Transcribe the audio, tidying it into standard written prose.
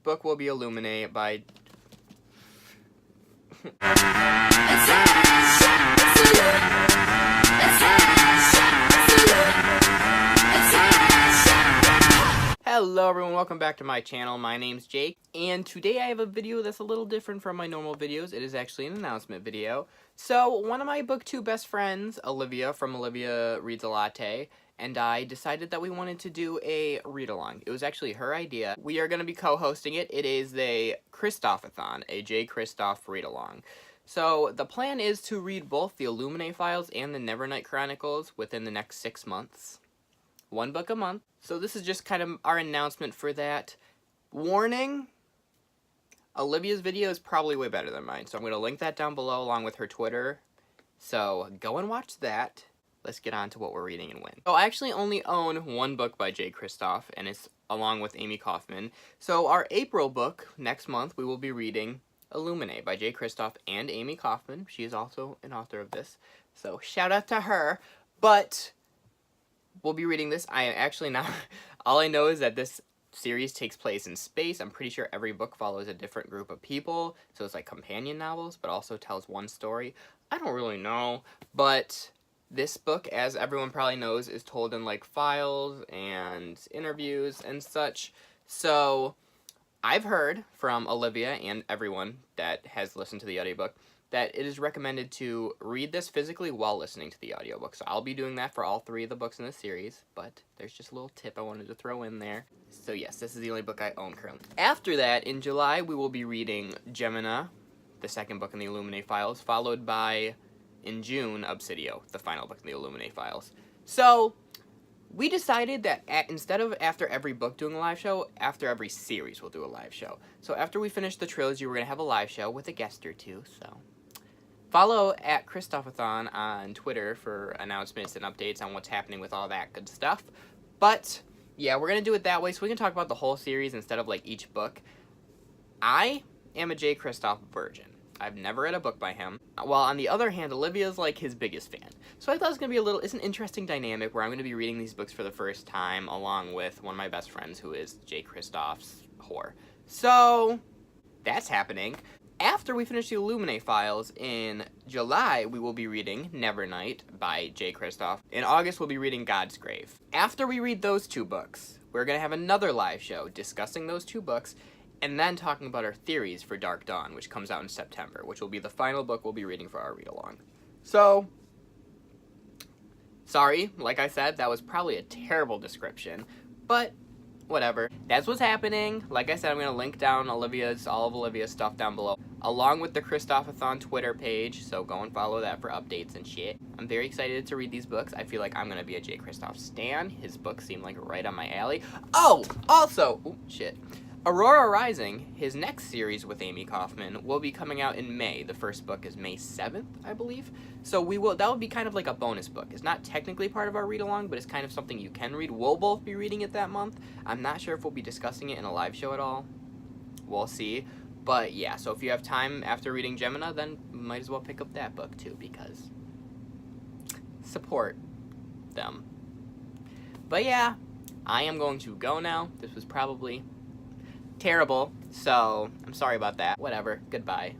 book will be Illuminate by... Hello everyone, welcome back to my channel. My name's Jake, and today I have a video that's a little different from my normal videos. It is actually an announcement video. So, one of my BookTube best friends, Olivia from Olivia Reads a Latte, and I decided that we wanted to do a read-along. It was actually her idea. We are going to be co-hosting it. It is a Kristoff-A-Thon, a J. Kristoff read-along. So, the plan is to read both the Illuminate files and the Nevernight Chronicles within the next 6 months. One book a month. So this is just kind of our announcement for that. Warning, Olivia's video is probably way better than mine, so I'm going to link that down below along with her Twitter. So go and watch that. Let's get on to what we're reading and when. So I actually only own one book by J. Kristoff, and it's along with Amy Kaufman. So our April book, next month, we will be reading Illuminate by J. Kristoff and Amy Kaufman. She is also an author of this, so shout out to her. But we'll be reading this. I am actually not... All I know is that this series takes place in space. I'm pretty sure every book follows a different group of people. So it's like companion novels, but also tells one story. I don't really know. But this book, as everyone probably knows, is told in like files and interviews and such. So I've heard from Olivia and everyone that has listened to the audiobook that it is recommended to read this physically while listening to the audiobook. So I'll be doing that for all 3 of the books in this series, but there's just a little tip I wanted to throw in there. So yes, this is the only book I own currently. After that, in July, we will be reading Gemina, the second book in the Illuminate files, followed by, in June, Obsidio, the final book in the Illuminate files. So we decided that instead of after every book doing a live show, after every series we'll do a live show. So after we finish the trilogy, we're going to have a live show with a guest or two, so follow at Kristoff-A-Thon on Twitter for announcements and updates on what's happening with all that good stuff. But yeah, we're going to do it that way so we can talk about the whole series instead of like each book. I am a J. Kristoff virgin. I've never read a book by him. While on the other hand, Olivia's like his biggest fan. So I thought it was going to be it's an interesting dynamic where I'm going to be reading these books for the first time along with one of my best friends who is J. Kristoff's whore. So that's happening. After we finish the Illuminate files in July, we will be reading Nevernight by J. Kristoff. In August, we'll be reading God's Grave. After we read those 2 books, we're going to have another live show discussing those 2 books and then talking about our theories for Dark Dawn, which comes out in September, which will be the final book we'll be reading for our read-along. So, sorry, like I said, that was probably a terrible description, but whatever. That's what's happening. Like I said, I'm going to link down all of Olivia's stuff down below, along with the Kristoff-A-Thon Twitter page, so go and follow that for updates and shit. I'm very excited to read these books. I feel like I'm going to be a J. Kristoff stan. His books seem like right on my alley. Oh, also, Aurora Rising, his next series with Amy Kaufman, will be coming out in May. The first book is May 7th, I believe. So that will be kind of like a bonus book. It's not technically part of our read-along, but it's kind of something you can read. We'll both be reading it that month. I'm not sure if we'll be discussing it in a live show at all. We'll see. But yeah, so if you have time after reading Gemina, then you might as well pick up that book too, because support them. But yeah, I am going to go now. This was probably terrible, so I'm sorry about that. Whatever. Goodbye.